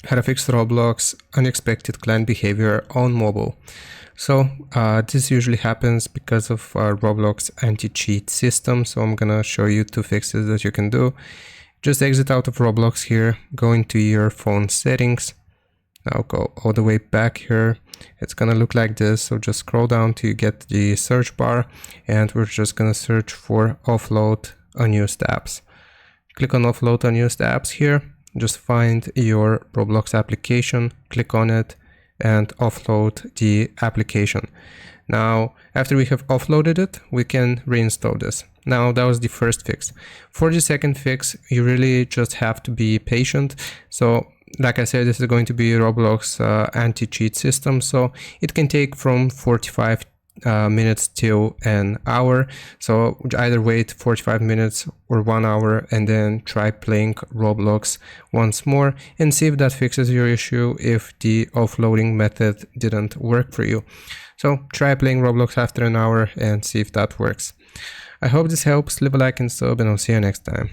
How to fix Roblox unexpected client behavior on mobile. So this usually happens because of Roblox anti-cheat system. So I'm gonna show you two fixes that you can do. Just exit out of Roblox here, go into your phone settings. Now go all the way back here. It's gonna look like this. So just scroll down till you get the search bar, and we're just gonna search for offload unused apps. Click on offload unused apps here. Just find your Roblox application, click on it, and offload the application. Now, after we have offloaded it, we can reinstall this. Now, that was the first fix. For the second fix, you really just have to be patient. So, like I said, this is going to be Roblox anti-cheat system. So, it can take from 45 minutes till an hour. So either wait 45 minutes or 1 hour and then try playing Roblox once more and see if that fixes your issue, if the offloading method didn't work for you. So try playing Roblox after an hour and see if that works. I hope this helps. Leave a like and sub, and I'll see you next time.